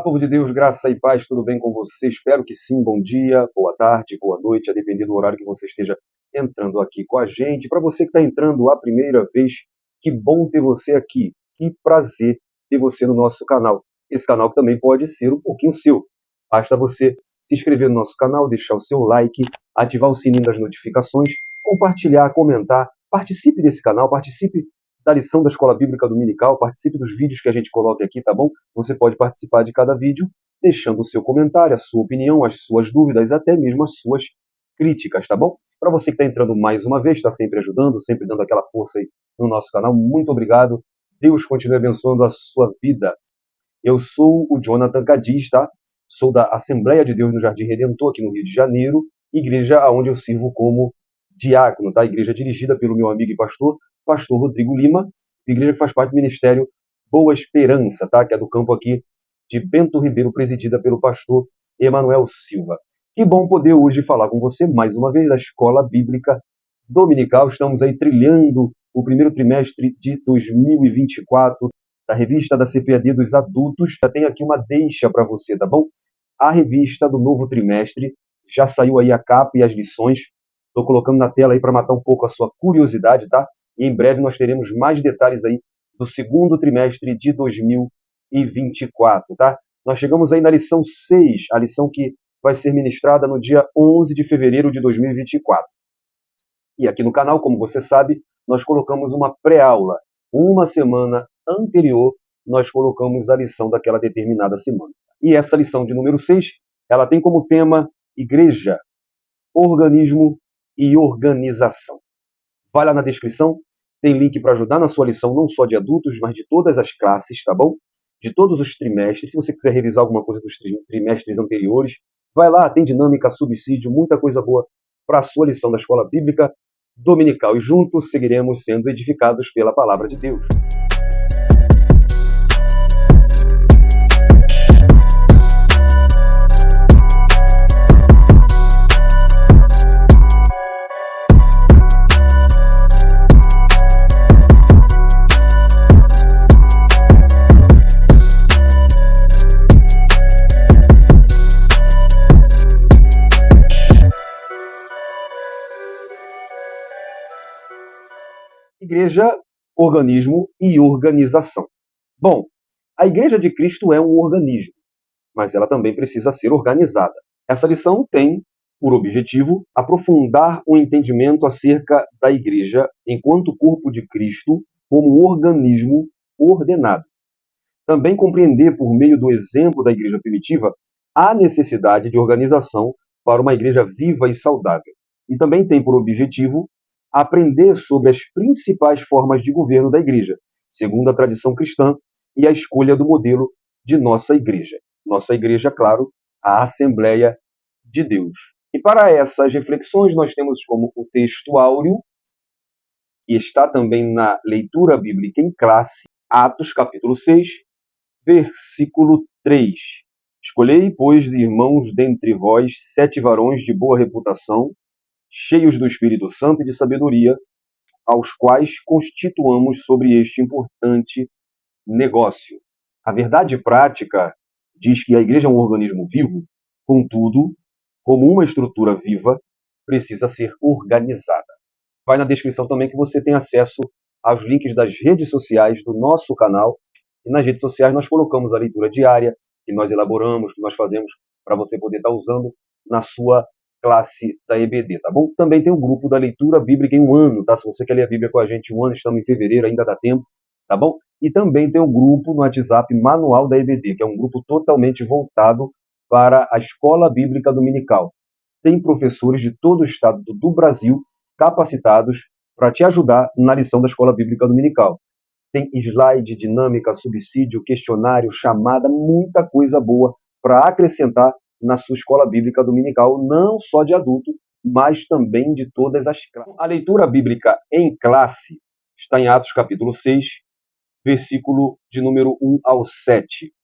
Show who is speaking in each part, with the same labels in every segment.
Speaker 1: Povo de Deus, graça e paz, tudo bem com você? Espero que sim. Bom dia, boa tarde, boa noite, a depender do horário que você esteja entrando aqui com a gente. Para você que está entrando a primeira vez, que bom ter você aqui, que prazer ter você no nosso canal. Esse canal que também pode ser um pouquinho seu. Basta você se inscrever no nosso canal, deixar o seu like, ativar o sininho das notificações, compartilhar, comentar, participe desse canal, participe da lição da Escola Bíblica Dominical, participe dos vídeos que a gente coloca aqui, tá bom? Você pode participar de cada vídeo, deixando o seu comentário, a sua opinião, as suas dúvidas, até mesmo as suas críticas, tá bom? Para você que está entrando mais uma vez, está sempre ajudando, sempre dando aquela força aí no nosso canal, muito obrigado. Deus continue abençoando a sua vida. Eu sou o Jonathan Cadiz, tá? Sou da Assembleia de Deus no Jardim Redentor, aqui no Rio de Janeiro, igreja onde eu sirvo como diácono, tá? Igreja dirigida pelo meu amigo e pastor Rodrigo Lima, igreja que faz parte do Ministério Boa Esperança, tá? Que é do campo aqui de Bento Ribeiro, presidida pelo pastor Emanuel Silva. Que bom poder hoje falar com você mais uma vez da Escola Bíblica Dominical. Estamos aí trilhando o primeiro trimestre de 2024 da revista da CPAD dos adultos. Já tem aqui uma deixa para você, tá bom? A revista do novo trimestre já saiu aí a capa e as lições. Estou colocando na tela aí para matar um pouco a sua curiosidade, tá? E em breve nós teremos mais detalhes aí do segundo trimestre de 2024, tá? Nós chegamos aí na lição 6, a lição que vai ser ministrada no dia 11 de fevereiro de 2024. E aqui no canal, como você sabe, nós colocamos uma pré-aula. Uma semana anterior, nós colocamos a lição daquela determinada semana. E essa lição de número 6, ela tem como tema igreja, organismo e organização. Vai lá na descrição, tem link para ajudar na sua lição, não só de adultos, mas de todas as classes, tá bom? De todos os trimestres. Se você quiser revisar alguma coisa dos trimestres anteriores, vai lá, tem dinâmica, subsídio, muita coisa boa para a sua lição da Escola Bíblica Dominical. E juntos seguiremos sendo edificados pela Palavra de Deus. Igreja, organismo e organização. Bom, a Igreja de Cristo é um organismo, mas ela também precisa ser organizada. Essa lição tem por objetivo aprofundar o entendimento acerca da Igreja enquanto corpo de Cristo como um organismo ordenado. Também compreender por meio do exemplo da Igreja primitiva a necessidade de organização para uma Igreja viva e saudável. E também tem por objetivo aprender sobre as principais formas de governo da Igreja, segundo a tradição cristã e a escolha do modelo de nossa Igreja. Nossa Igreja, claro, a Assembleia de Deus. E para essas reflexões nós temos como o texto áureo, e está também na leitura bíblica em classe, Atos capítulo 6, versículo 3. Escolhei, pois, irmãos, dentre vós, 7 varões de boa reputação, cheios do Espírito Santo e de sabedoria, aos quais constituamos sobre este importante negócio. A verdade prática diz que a igreja é um organismo vivo, contudo, como uma estrutura viva, precisa ser organizada. Vai na descrição também que você tem acesso aos links das redes sociais do nosso canal. E nas redes sociais nós colocamos a leitura diária, que nós elaboramos, que nós fazemos para você poder estar usando na sua classe da EBD, tá bom? Também tem o grupo da leitura bíblica em um ano, tá? Se você quer ler a Bíblia com a gente em um ano, estamos em fevereiro, ainda dá tempo, tá bom? E também tem o grupo no WhatsApp Manual da EBD, que é um grupo totalmente voltado para a Escola Bíblica Dominical. Tem professores de todo o estado do Brasil capacitados para te ajudar na lição da Escola Bíblica Dominical. Tem slide, dinâmica, subsídio, questionário, chamada, muita coisa boa para acrescentar na sua Escola Bíblica Dominical, não só de adulto, mas também de todas as classes. A leitura bíblica em classe está em Atos capítulo 6, versículo de número 1 ao 7.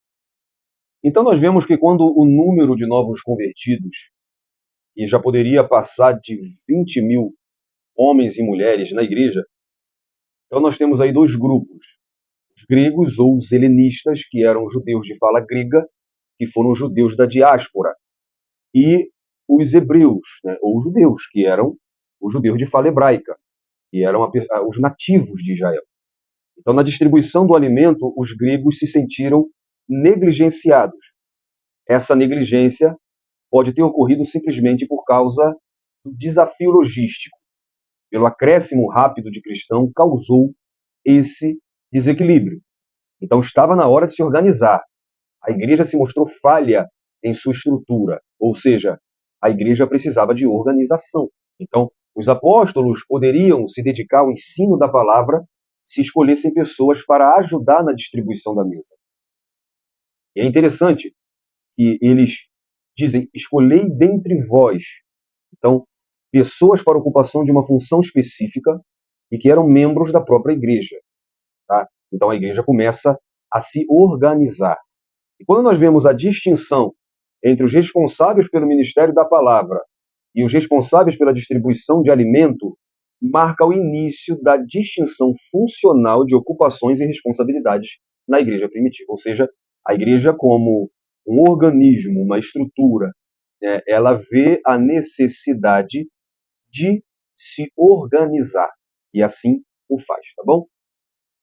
Speaker 1: Então nós vemos que quando o número de novos convertidos, e já poderia passar de 20 mil homens e mulheres na igreja, então nós temos aí dois grupos. Os gregos ou os helenistas, que eram judeus de fala grega, que foram os judeus da diáspora, e os hebreus, né, ou os judeus, que eram os judeus de fala hebraica, que eram os nativos de Israel. Então, na distribuição do alimento, os gregos se sentiram negligenciados. Essa negligência pode ter ocorrido simplesmente por causa do desafio logístico. Pelo acréscimo rápido de cristão, causou esse desequilíbrio. Então, estava na hora de se organizar. A igreja se mostrou falha em sua estrutura, ou seja, a igreja precisava de organização. Então, os apóstolos poderiam se dedicar ao ensino da palavra se escolhessem pessoas para ajudar na distribuição da mesa. E é interessante que eles dizem: escolhei dentre vós. Então, pessoas para ocupação de uma função específica e que eram membros da própria igreja. Tá? Então, a igreja começa a se organizar. E quando nós vemos a distinção entre os responsáveis pelo ministério da palavra e os responsáveis pela distribuição de alimento, marca o início da distinção funcional de ocupações e responsabilidades na igreja primitiva. Ou seja, a igreja como um organismo, uma estrutura, ela vê a necessidade de se organizar e assim o faz, tá bom?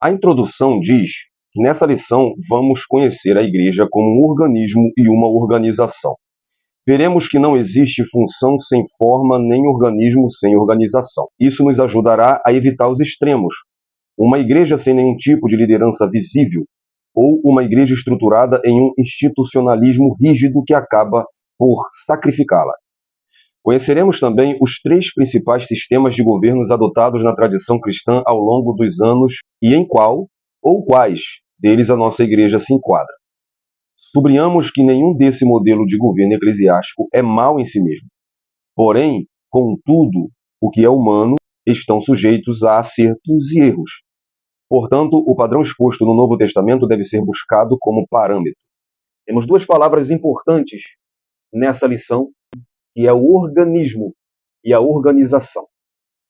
Speaker 1: A introdução diz que nessa lição vamos conhecer a igreja como um organismo e uma organização. Veremos que não existe função sem forma, nem organismo sem organização. Isso nos ajudará a evitar os extremos. Uma igreja sem nenhum tipo de liderança visível, ou uma igreja estruturada em um institucionalismo rígido que acaba por sacrificá-la. Conheceremos também os 3 principais sistemas de governos adotados na tradição cristã ao longo dos anos e em qual ou quais deles a nossa igreja se enquadra. Sublinhamos que nenhum desse modelo de governo eclesiástico é mau em si mesmo. Porém, contudo, o que é humano estão sujeitos a acertos e erros. Portanto, o padrão exposto no Novo Testamento deve ser buscado como parâmetro. Temos 2 palavras importantes nessa lição, que é o organismo e a organização.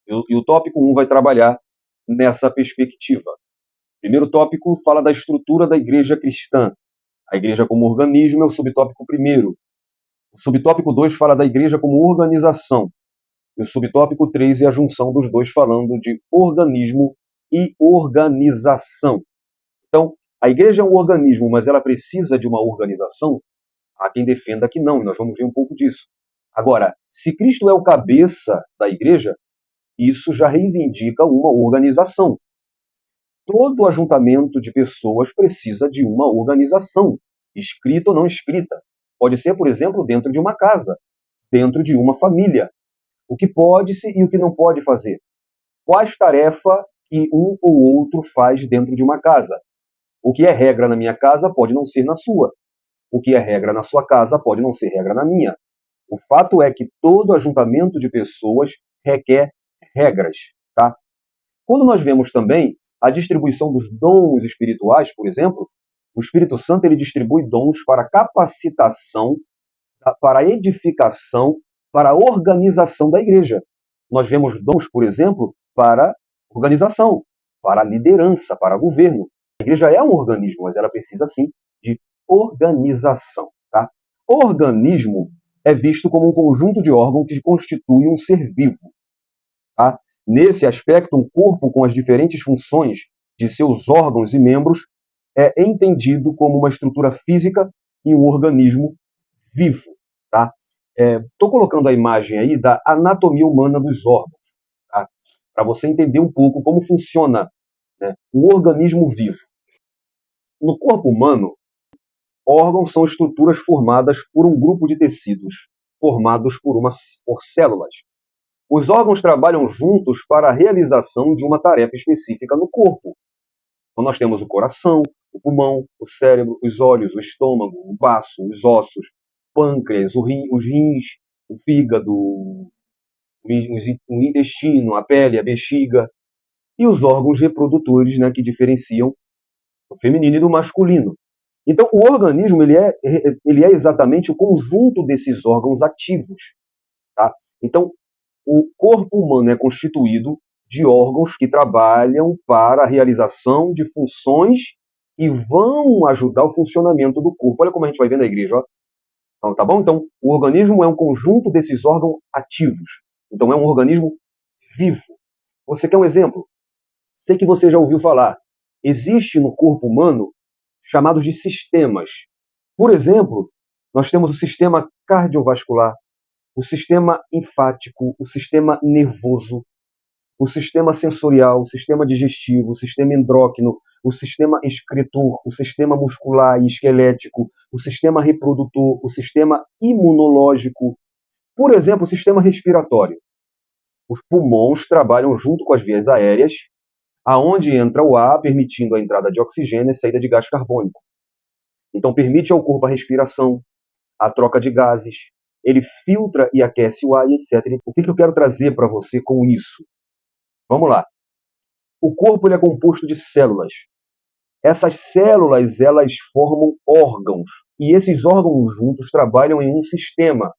Speaker 1: E o tópico 1 vai trabalhar nessa perspectiva. O primeiro tópico fala da estrutura da igreja cristã. A igreja como organismo é o subtópico 1. O subtópico 2 fala da igreja como organização. E o subtópico 3 é a junção dos dois, falando de organismo e organização. Então, a igreja é um organismo, mas ela precisa de uma organização? Há quem defenda que não, e nós vamos ver um pouco disso. Agora, se Cristo é o cabeça da igreja, isso já reivindica uma organização. Todo ajuntamento de pessoas precisa de uma organização, escrita ou não escrita. Pode ser, por exemplo, dentro de uma casa, dentro de uma família. O que pode-se e o que não pode fazer. Quais tarefas que um ou outro faz dentro de uma casa. O que é regra na minha casa pode não ser na sua. O que é regra na sua casa pode não ser regra na minha. O fato é que todo ajuntamento de pessoas requer regras, tá? Quando nós vemos também a distribuição dos dons espirituais, por exemplo, o Espírito Santo ele distribui dons para capacitação, para edificação, para organização da igreja. Nós vemos dons, por exemplo, para organização, para liderança, para governo. A igreja é um organismo, mas ela precisa, sim, de organização, tá? O organismo é visto como um conjunto de órgãos que constitui um ser vivo, tá? Nesse aspecto, um corpo com as diferentes funções de seus órgãos e membros é entendido como uma estrutura física e um organismo vivo, tá? Estou colocando a imagem aí da anatomia humana dos órgãos, tá? Para você entender um pouco como funciona, né, um organismo vivo. No corpo humano, órgãos são estruturas formadas por um grupo de tecidos, formados por células. Os órgãos trabalham juntos para a realização de uma tarefa específica no corpo. Então nós temos o coração, o pulmão, o cérebro, os olhos, o estômago, o baço, os ossos, o pâncreas, os rins, o fígado, o intestino, a pele, a bexiga e os órgãos reprodutores, né, que diferenciam o feminino e do masculino. Então o organismo ele é exatamente o conjunto desses órgãos ativos, tá? Então o corpo humano é constituído de órgãos que trabalham para a realização de funções e vão ajudar o funcionamento do corpo. Olha como a gente vai ver na igreja, ó. Então, tá bom? Então, o organismo é um conjunto desses órgãos ativos. Então, é um organismo vivo. Você quer um exemplo? Sei que você já ouviu falar. Existe no corpo humano chamados de sistemas. Por exemplo, nós temos o sistema cardiovascular, o sistema linfático, o sistema nervoso, o sistema sensorial, o sistema digestivo, o sistema endócrino, o sistema excretor, o sistema muscular e esquelético, o sistema reprodutor, o sistema imunológico, por exemplo, o sistema respiratório. Os pulmões trabalham junto com as vias aéreas, aonde entra o ar, permitindo a entrada de oxigênio e saída de gás carbônico. Então, permite ao corpo a respiração, a troca de gases, ele filtra e aquece o ar e etc. O que eu quero trazer para você com isso? Vamos lá. O corpo ele é composto de células. Essas células elas formam órgãos e esses órgãos juntos trabalham em um sistema.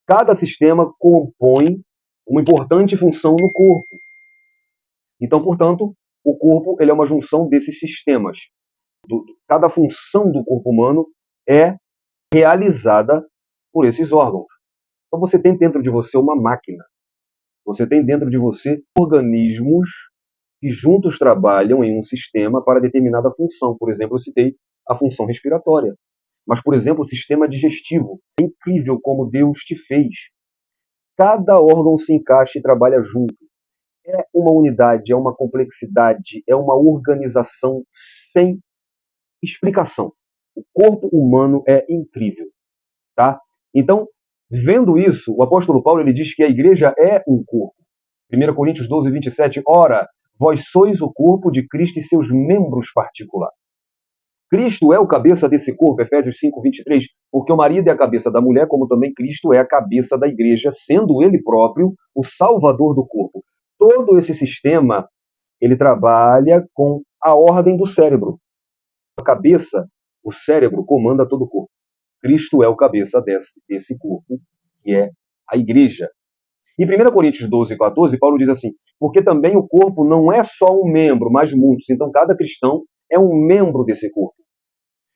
Speaker 1: Cada sistema compõe uma importante função no corpo. Então, portanto, o corpo ele é uma junção desses sistemas. Cada função do corpo humano é realizada por esses órgãos. Então você tem dentro de você uma máquina. Você tem dentro de você organismos que juntos trabalham em um sistema para determinada função. Por exemplo, eu citei a função respiratória. Mas, por exemplo, o sistema digestivo. É incrível como Deus te fez. Cada órgão se encaixa e trabalha junto. É uma unidade, é uma complexidade, é uma organização sem explicação. O corpo humano é incrível, tá? Então, vendo isso, o apóstolo Paulo ele diz que a igreja é um corpo. 1 Coríntios 12, 27. Ora, vós sois o corpo de Cristo e seus membros particulares. Cristo é o cabeça desse corpo, Efésios 5, 23, porque o marido é a cabeça da mulher, como também Cristo é a cabeça da igreja, sendo ele próprio o salvador do corpo. Todo esse sistema, ele trabalha com a ordem do cérebro. A cabeça, o cérebro, comanda todo o corpo. Cristo é o cabeça desse corpo, que é a igreja. Em 1 Coríntios 12, 14, Paulo diz assim, porque também o corpo não é só um membro, mas muitos. Então, cada cristão é um membro desse corpo.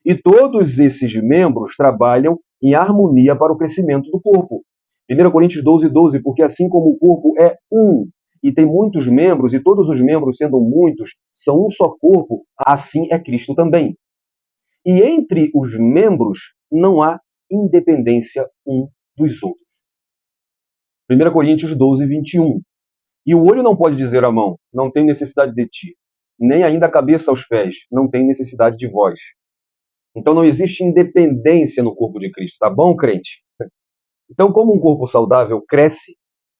Speaker 1: E todos esses membros trabalham em harmonia para o crescimento do corpo. 1 Coríntios 12, 12, porque assim como o corpo é um e tem muitos membros, e todos os membros, sendo muitos, são um só corpo, assim é Cristo também. E entre os membros não há independência um dos outros. 1 Coríntios 12, 21. E o olho não pode dizer à mão, não tem necessidade de ti, nem ainda a cabeça aos pés, não tem necessidade de vós. Então não existe independência no corpo de Cristo, tá bom, crente? Então, como um corpo saudável cresce,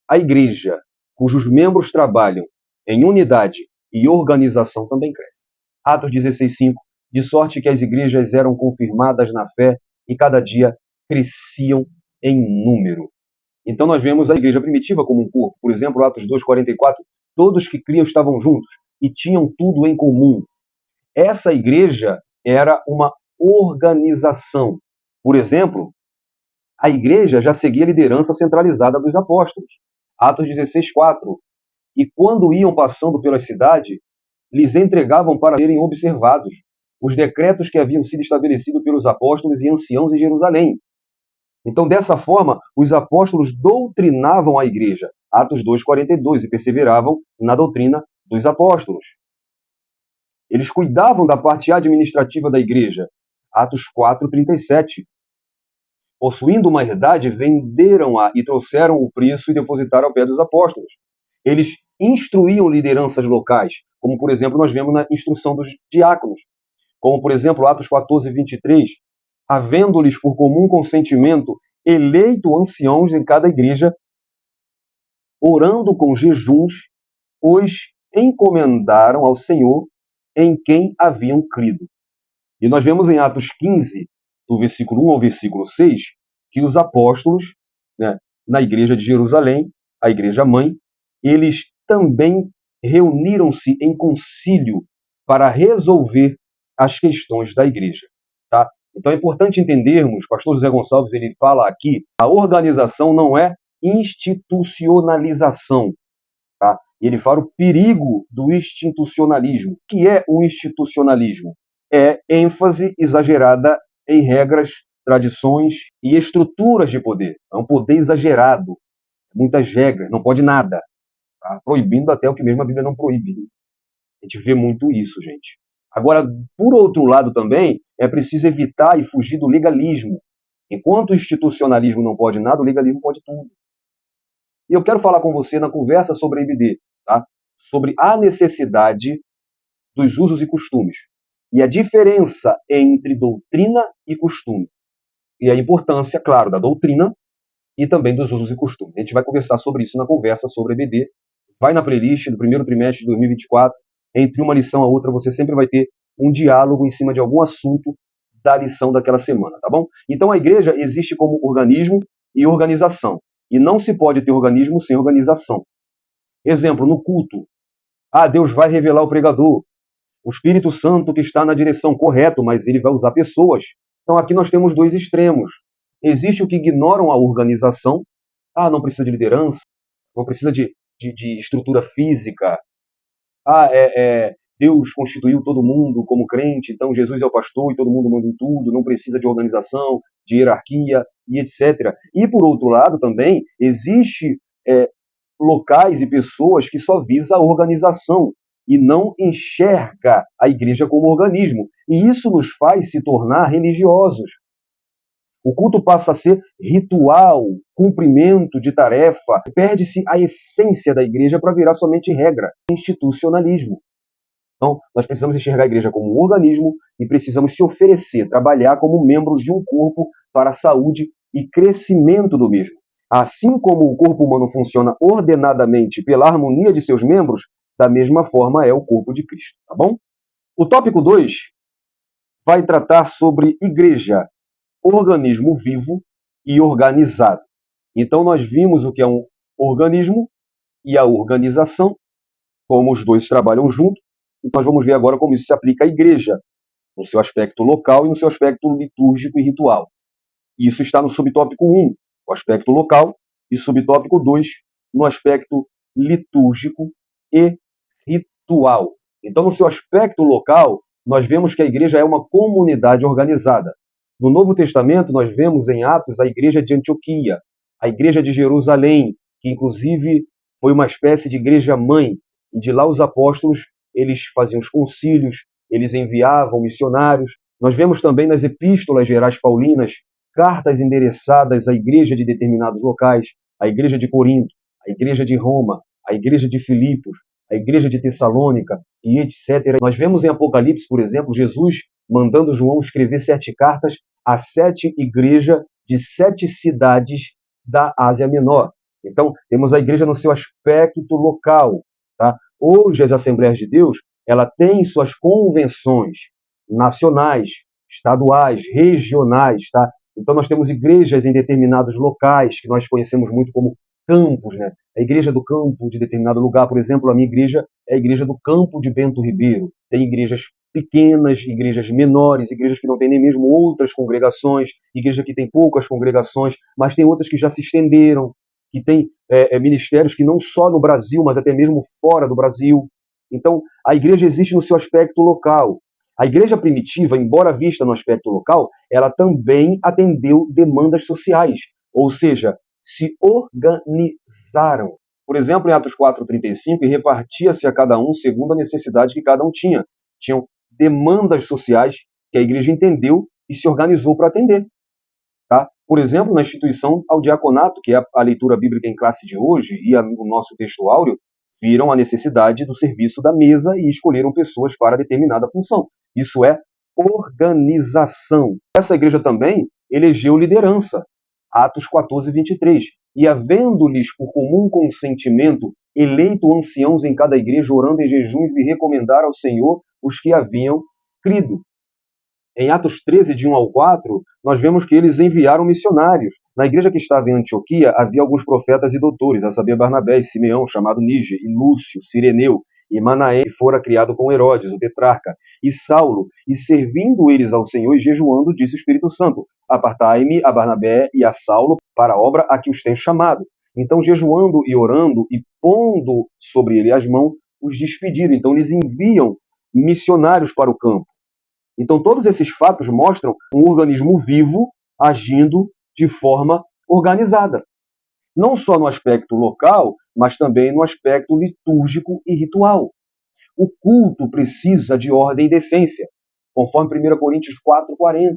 Speaker 1: a igreja, cujos membros trabalham em unidade e organização, também cresce. Atos 16, 5. De sorte que as igrejas eram confirmadas na fé e cada dia cresciam em número. Então nós vemos a igreja primitiva como um corpo. Por exemplo, Atos 2, 44. Todos que criam estavam juntos e tinham tudo em comum. Essa igreja era uma organização. Por exemplo, a igreja já seguia a liderança centralizada dos apóstolos. Atos 16, 4. E quando iam passando pela cidade, lhes entregavam para serem observados os decretos que haviam sido estabelecidos pelos apóstolos e anciãos em Jerusalém. Então, dessa forma, os apóstolos doutrinavam a igreja, Atos 2, 42, e perseveravam na doutrina dos apóstolos. Eles cuidavam da parte administrativa da igreja, Atos 4, 37. Possuindo uma herdade, venderam-a e trouxeram o preço e depositaram ao pé dos apóstolos. Eles instruíam lideranças locais, como, por exemplo, nós vemos na instrução dos diáconos. Como, por exemplo, Atos 14, 23. Havendo-lhes por comum consentimento eleito anciãos em cada igreja, orando com jejuns, os encomendaram ao Senhor em quem haviam crido. E nós vemos em Atos 15, do versículo 1 ao versículo 6, que os apóstolos, na igreja de Jerusalém, a igreja mãe, eles também reuniram-se em concílio para resolver as questões da igreja. Tá? Então é importante entendermos, pastor José Gonçalves, ele fala aqui, a organização não é institucionalização. Tá? Ele fala o perigo do institucionalismo. O que é o institucionalismo? é ênfase exagerada em regras, tradições e estruturas de poder. É um poder exagerado, muitas regras, não pode nada, tá? Proibindo até o que mesmo a Bíblia não proíbe. A gente vê muito isso, gente. Agora, por outro lado também, é preciso evitar e fugir do legalismo. Enquanto o institucionalismo não pode nada, o legalismo pode tudo. E eu quero falar com você na conversa sobre a IBD, tá? Sobre a necessidade dos usos e costumes. E a diferença entre doutrina e costume. E a importância, claro, da doutrina e também dos usos e costumes. A gente vai conversar sobre isso na conversa sobre a EBD. Vai na playlist do primeiro trimestre de 2024. Entre uma lição a outra, você sempre vai ter um diálogo em cima de algum assunto da lição daquela semana, tá bom? Então a igreja existe como organismo e organização. E não se pode ter organismo sem organização. Exemplo, no culto. Deus vai revelar o pregador. O Espírito Santo que está na direção correta, mas ele vai usar pessoas. Então aqui nós temos dois extremos. Existe o que ignoram a organização. Não precisa de liderança, não precisa de estrutura física. Deus constituiu todo mundo como crente, então Jesus é o pastor e todo mundo manda em tudo, não precisa de organização, de hierarquia e etc. E por outro lado também, existe locais e pessoas que só visa a organização e não enxerga a igreja como organismo. E isso nos faz se tornar religiosos. O culto passa a ser ritual, cumprimento de tarefa, perde-se a essência da igreja para virar somente regra, institucionalismo. Então, nós precisamos enxergar a igreja como um organismo e precisamos se oferecer, trabalhar como membros de um corpo para a saúde e crescimento do mesmo. Assim como o corpo humano funciona ordenadamente pela harmonia de seus membros, da mesma forma é o corpo de Cristo, tá bom? O tópico 2 vai tratar sobre igreja, organismo vivo e organizado. Então nós vimos o que é um organismo e a organização, como os dois trabalham juntos. Então nós vamos ver agora como isso se aplica à igreja, no seu aspecto local e no seu aspecto litúrgico e ritual. Isso está no subtópico 1, o aspecto local, e subtópico 2, no aspecto litúrgico e ritual. Então, no seu aspecto local, nós vemos que a igreja é uma comunidade organizada. No Novo Testamento, nós vemos em Atos a igreja de Antioquia, a igreja de Jerusalém, que inclusive foi uma espécie de igreja-mãe, e de lá os apóstolos, eles faziam os concílios, eles enviavam missionários. Nós vemos também nas epístolas gerais paulinas, cartas endereçadas à igreja de determinados locais, a igreja de Corinto, a igreja de Roma, a igreja de Filipos, a igreja de Tessalônica e etc. Nós vemos em Apocalipse, por exemplo, Jesus mandando João escrever 7 cartas a 7 igrejas de 7 cidades da Ásia Menor. Então, temos a igreja no seu aspecto local. Tá? Hoje, as Assembleias de Deus, ela tem suas convenções nacionais, estaduais, regionais. Tá? Então, nós temos igrejas em determinados locais, que nós conhecemos muito como campos, né? A igreja do campo de determinado lugar, por exemplo, a minha igreja é a igreja do campo de Bento Ribeiro. Tem igrejas pequenas, igrejas menores, igrejas que não têm nem mesmo outras congregações, igreja que tem poucas congregações, mas tem outras que já se estenderam, que tem ministérios que não só no Brasil, mas até mesmo fora do Brasil. Então, a igreja existe no seu aspecto local. A igreja primitiva, embora vista no aspecto local, ela também atendeu demandas sociais, ou seja, se organizaram. Por exemplo, em Atos 4:35, e repartia-se a cada um segundo a necessidade que cada um tinha. Tinham demandas sociais que a igreja entendeu e se organizou para atender. Tá? Por exemplo, na instituição ao diaconato, que é a leitura bíblica em classe de hoje, e o nosso texto áureo, viram a necessidade do serviço da mesa e escolheram pessoas para determinada função. Isso é organização. Essa igreja também elegeu liderança. Atos 14:23. E havendo-lhes por comum consentimento eleito anciãos em cada igreja, orando em jejuns e recomendar ao Senhor os que haviam crido. Em Atos 13, de 1 ao 4, nós vemos que eles enviaram missionários. Na igreja que estava em Antioquia, havia alguns profetas e doutores, a saber Barnabé e Simeão, chamado Níger, e Lúcio, Cireneu, e Manaém, que fora criado com Herodes, o tetrarca, e Saulo, e servindo eles ao Senhor e jejuando, disse o Espírito Santo, apartai-me a Barnabé e a Saulo para a obra a que os tenho chamado. Então, jejuando e orando e pondo sobre ele as mãos, os despediram. Então, eles enviam missionários para o campo. Então, todos esses fatos mostram um organismo vivo agindo de forma organizada. Não só no aspecto local, mas também no aspecto litúrgico e ritual. O culto precisa de ordem e decência, conforme 1 Coríntios 4:40.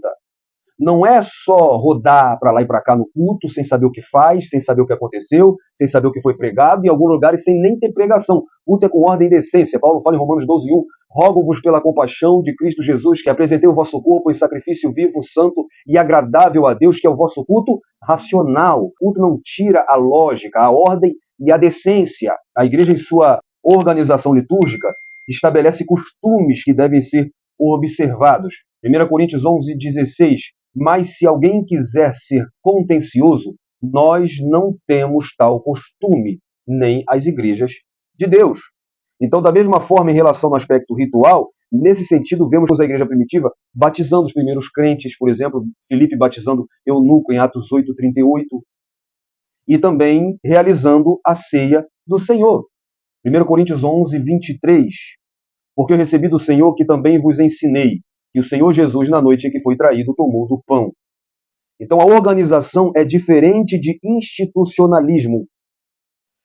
Speaker 1: Não é só rodar para lá e para cá no culto, sem saber o que faz, sem saber o que aconteceu, sem saber o que foi pregado, em alguns lugares sem nem ter pregação. Culto é com ordem e decência. Paulo fala em Romanos 12:1, rogo-vos pela compaixão de Cristo Jesus, que apresentei o vosso corpo em sacrifício vivo, santo e agradável a Deus, que é o vosso culto racional. O culto não tira a lógica, a ordem e a decência. A igreja, em sua organização litúrgica, estabelece costumes que devem ser observados. 1 Coríntios 11:16, mas se alguém quiser ser contencioso, nós não temos tal costume, nem as igrejas de Deus. Então, da mesma forma, em relação ao aspecto ritual, nesse sentido, vemos a igreja primitiva batizando os primeiros crentes, por exemplo, Filipe batizando Eunuco em Atos 8:38, e também realizando a ceia do Senhor. 1 Coríntios 11:23, porque eu recebi do Senhor que também vos ensinei, que o Senhor Jesus, na noite em que foi traído, tomou do pão. Então, a organização é diferente de institucionalismo.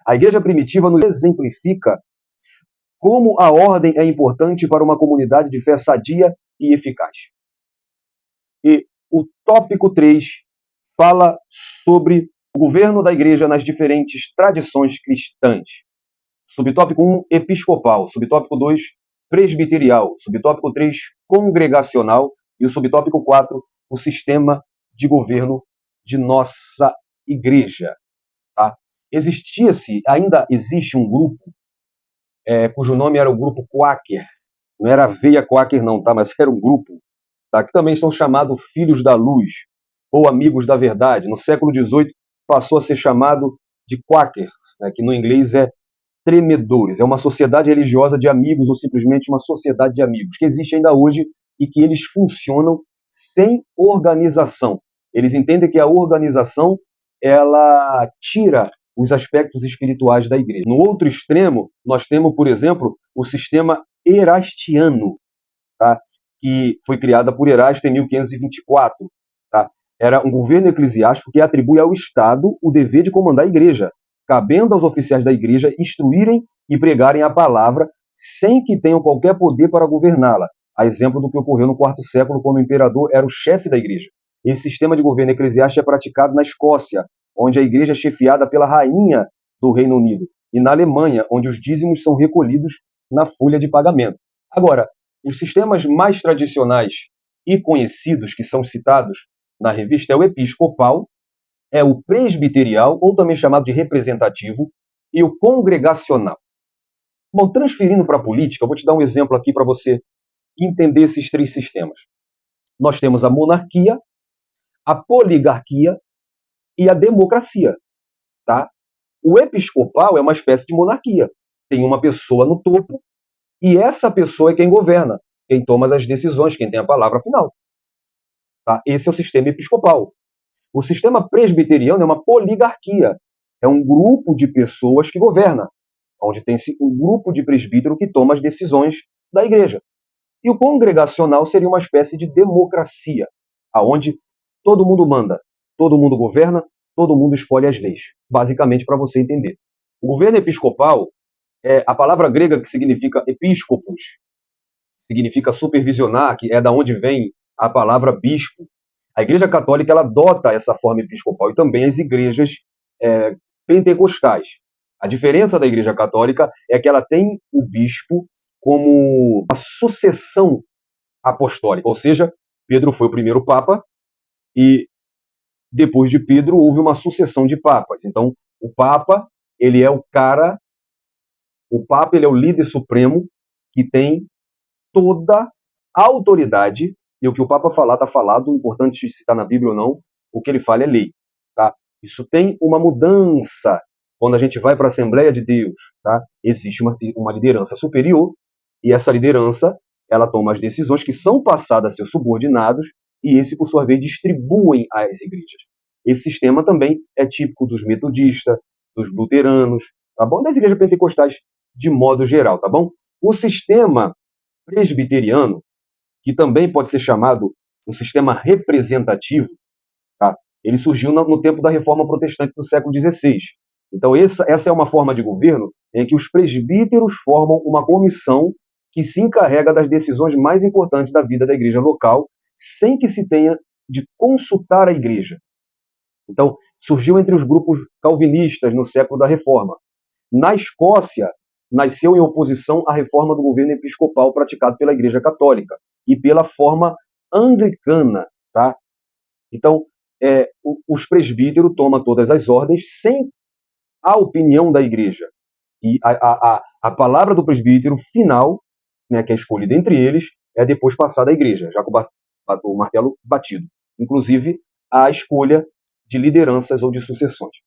Speaker 1: A igreja primitiva nos exemplifica como a ordem é importante para uma comunidade de fé sadia e eficaz. E o tópico 3 fala sobre o governo da igreja nas diferentes tradições cristãs. Subtópico 1, episcopal. Subtópico 2, presbiterial. Subtópico 3, congregacional. E o subtópico 4, o sistema de governo de nossa igreja. Tá? Ainda existe um grupo, cujo nome era o grupo Quaker. Não era Veia Quaker não, tá? Mas era um grupo, tá? Que também são chamados Filhos da Luz, ou Amigos da Verdade. No século XVIII passou a ser chamado de Quakers, né? Que no inglês é tremedores. É uma sociedade religiosa de amigos, ou simplesmente uma sociedade de amigos, que existe ainda hoje e que eles funcionam sem organização. Eles entendem que a organização, ela tira os aspectos espirituais da igreja. No outro extremo, nós temos, por exemplo, o sistema erastiano, tá? Que foi criada por Erasto em 1524. Tá? Era um governo eclesiástico que atribui ao Estado o dever de comandar a igreja, cabendo aos oficiais da igreja instruírem e pregarem a palavra sem que tenham qualquer poder para governá-la. A exemplo do que ocorreu no quarto século, quando o imperador era o chefe da igreja. Esse sistema de governo eclesiástico é praticado na Escócia, onde a igreja é chefiada pela rainha do Reino Unido, e na Alemanha, onde os dízimos são recolhidos na folha de pagamento. Agora, os sistemas mais tradicionais e conhecidos que são citados na revista é o episcopal, é o presbiterial, ou também chamado de representativo, e o congregacional. Bom, transferindo para a política, eu vou te dar um exemplo aqui para você entender esses três sistemas. Nós temos a monarquia, a poligarquia e a democracia. Tá? O episcopal é uma espécie de monarquia. Tem uma pessoa no topo, e essa pessoa é quem governa, quem toma as decisões, quem tem a palavra final. Tá? Esse é o sistema episcopal. O sistema presbiteriano é uma poligarquia. É um grupo de pessoas que governa, onde tem-se um grupo de presbítero que toma as decisões da igreja. E o congregacional seria uma espécie de democracia, aonde todo mundo manda, todo mundo governa, todo mundo escolhe as leis. Basicamente, para você entender. O governo episcopal, a palavra grega que significa episcopos, significa supervisionar, que é da onde vem a palavra bispo. A Igreja Católica, ela adota essa forma episcopal, e também as igrejas pentecostais. A diferença da Igreja Católica é que ela tem o bispo como uma sucessão apostólica, ou seja, Pedro foi o primeiro papa e depois de Pedro houve uma sucessão de papas. Então, o papa, ele é o papa, ele é o líder supremo que tem toda a autoridade, e o que o papa falar está falado, importante se está na Bíblia ou não, o que ele fala é lei. Tá? Isso tem uma mudança quando a gente vai para a Assembleia de Deus. Tá? Existe uma liderança superior, e essa liderança, ela toma as decisões que são passadas a seus subordinados, e esse, por sua vez, distribuem às igrejas. Esse sistema também é típico dos metodistas, dos luteranos, tá bom? Das igrejas pentecostais, de modo geral, tá bom? O sistema presbiteriano, que também pode ser chamado um sistema representativo, tá? Ele surgiu no tempo da Reforma Protestante do século XVI. Então, essa é uma forma de governo em que os presbíteros formam uma comissão que se encarrega das decisões mais importantes da vida da igreja local, sem que se tenha de consultar a igreja. Então, surgiu entre os grupos calvinistas no século da Reforma. Na Escócia, nasceu em oposição à reforma do governo episcopal praticado pela Igreja Católica e pela forma anglicana, tá? Então, os presbíteros tomam todas as ordens sem a opinião da igreja. E a palavra do presbítero final, né, que é escolhida entre eles, é depois passada à igreja, já com o martelo batido. Inclusive, a escolha de lideranças ou de sucessões.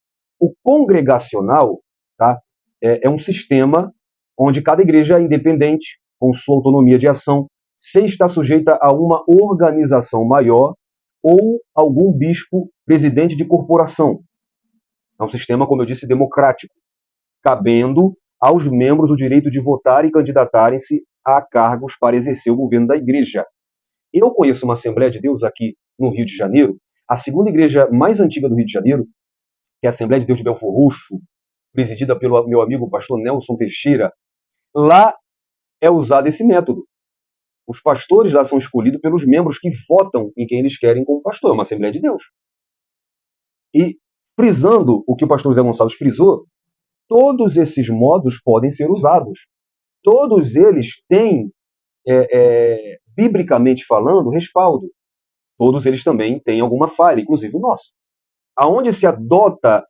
Speaker 1: O congregacional, tá, é um sistema onde cada igreja é independente, com sua autonomia de ação, sem estar sujeita a uma organização maior ou algum bispo presidente de corporação. É um sistema, como eu disse, democrático, cabendo aos membros o direito de votar e candidatarem-se a cargos para exercer o governo da igreja. Eu conheço uma Assembleia de Deus aqui no Rio de Janeiro, a segunda igreja mais antiga do Rio de Janeiro, que é a Assembleia de Deus de Belfor Roxo, presidida pelo meu amigo pastor Nelson Teixeira. Lá é usado esse método. Os pastores lá são escolhidos pelos membros que votam em quem eles querem como pastor. É uma Assembleia de Deus. E, frisando o que o pastor Zé Gonçalves frisou, todos esses modos podem ser usados. Todos eles têm, biblicamente falando, respaldo. Todos eles também têm alguma falha, inclusive o nosso. Aonde se adota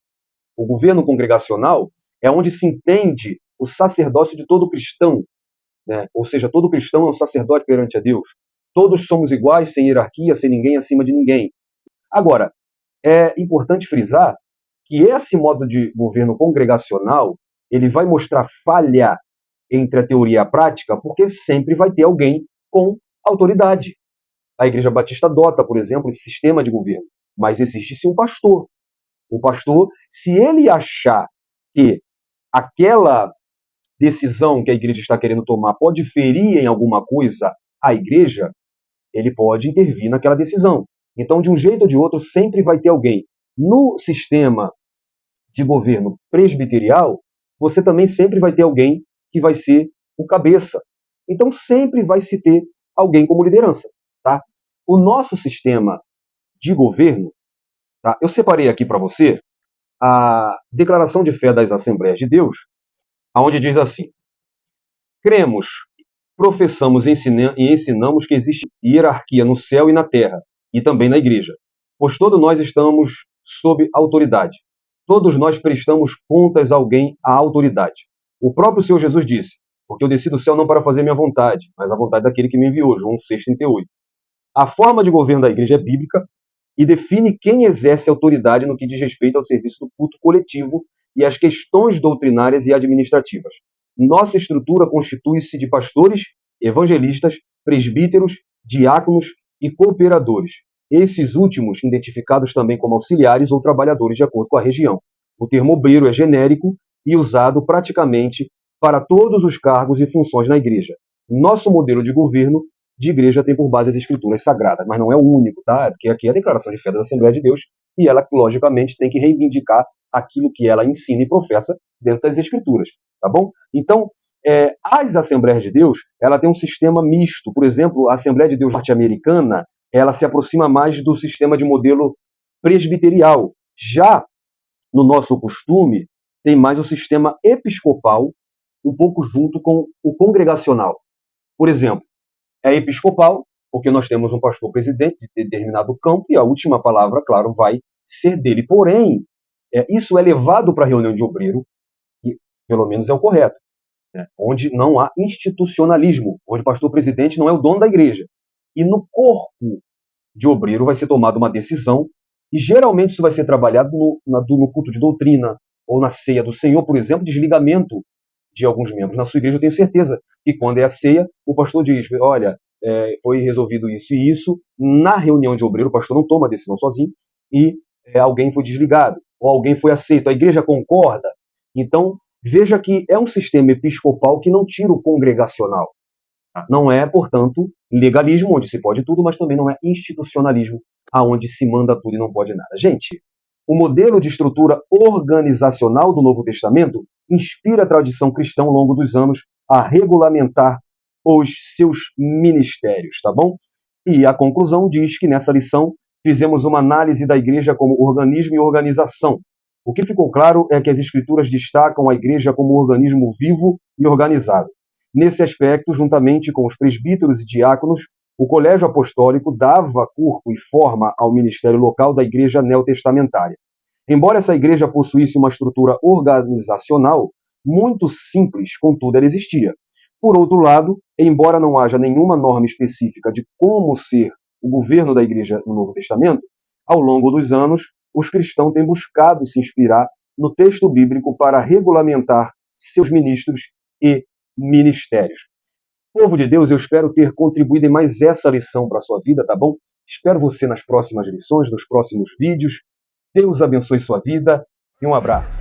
Speaker 1: o governo congregacional é onde se entende o sacerdócio de todo cristão, né? Ou seja, todo cristão é um sacerdote perante a Deus. Todos somos iguais, sem hierarquia, sem ninguém acima de ninguém. Agora, é importante frisar que esse modo de governo congregacional ele vai mostrar falha entre a teoria e a prática, porque sempre vai ter alguém com autoridade. A Igreja Batista adota, por exemplo, esse sistema de governo, mas existe sim um pastor. O pastor, se ele achar que aquela decisão que a igreja está querendo tomar pode ferir em alguma coisa a igreja, ele pode intervir naquela decisão. Então, de um jeito ou de outro, sempre vai ter alguém. No sistema de governo presbiterial, você também sempre vai ter alguém que vai ser o cabeça. Então, sempre vai se ter alguém como liderança, tá? O nosso sistema de governo, tá? Eu separei aqui para você a declaração de fé das Assembleias de Deus, onde diz assim: cremos, professamos e ensinamos que existe hierarquia no céu e na terra, e também na igreja, pois todos nós estamos sob autoridade. Todos nós prestamos contas a alguém à autoridade. O próprio Senhor Jesus disse: porque eu desci do céu não para fazer minha vontade, mas a vontade daquele que me enviou, João 6,38. A forma de governo da igreja é bíblica e define quem exerce autoridade no que diz respeito ao serviço do culto coletivo e às questões doutrinárias e administrativas. Nossa estrutura constitui-se de pastores, evangelistas, presbíteros, diáconos e cooperadores. Esses últimos identificados também como auxiliares ou trabalhadores de acordo com a região. O termo obreiro é genérico e usado praticamente para todos os cargos e funções na igreja. Nosso modelo de governo de igreja tem por base as escrituras sagradas, mas não é o único, tá? Porque aqui é a declaração de fé da Assembleia de Deus e ela, logicamente, tem que reivindicar aquilo que ela ensina e professa dentro das escrituras, tá bom? Então, as Assembleias de Deus, ela tem um sistema misto. Por exemplo, a Assembleia de Deus norte-americana, ela se aproxima mais do sistema de modelo presbiterial. Já no nosso costume, tem mais o sistema episcopal, um pouco junto com o congregacional. Por exemplo, é episcopal, porque nós temos um pastor presidente de determinado campo e a última palavra, claro, vai ser dele. Porém, isso é levado para a reunião de obreiro, e pelo menos é o correto, né? Onde não há institucionalismo, onde o pastor presidente não é o dono da igreja. E no corpo de obreiro vai ser tomada uma decisão, e geralmente isso vai ser trabalhado no culto de doutrina, ou na ceia do Senhor, por exemplo, desligamento de alguns membros. Na sua igreja eu tenho certeza que quando é a ceia, o pastor diz: olha, foi resolvido isso e isso. Na reunião de obreiro, o pastor não toma a decisão sozinho e alguém foi desligado, ou alguém foi aceito, a igreja concorda. Então, veja que é um sistema episcopal que não tira o congregacional. Não é, portanto, legalismo, onde se pode tudo, mas também não é institucionalismo, aonde se manda tudo e não pode nada. Gente, o modelo de estrutura organizacional do Novo Testamento inspira a tradição cristã ao longo dos anos a regulamentar os seus ministérios, tá bom? E a conclusão diz que nessa lição fizemos uma análise da igreja como organismo e organização. O que ficou claro é que as escrituras destacam a igreja como organismo vivo e organizado. Nesse aspecto, juntamente com os presbíteros e diáconos, o colégio apostólico dava corpo e forma ao ministério local da igreja neotestamentária. Embora essa igreja possuísse uma estrutura organizacional muito simples, contudo ela existia. Por outro lado, embora não haja nenhuma norma específica de como ser o governo da igreja no Novo Testamento, ao longo dos anos, os cristãos têm buscado se inspirar no texto bíblico para regulamentar seus ministros e ministérios. Povo de Deus, eu espero ter contribuído em mais essa lição para a sua vida, tá bom? Espero você nas próximas lições, nos próximos vídeos. Deus abençoe sua vida e um abraço.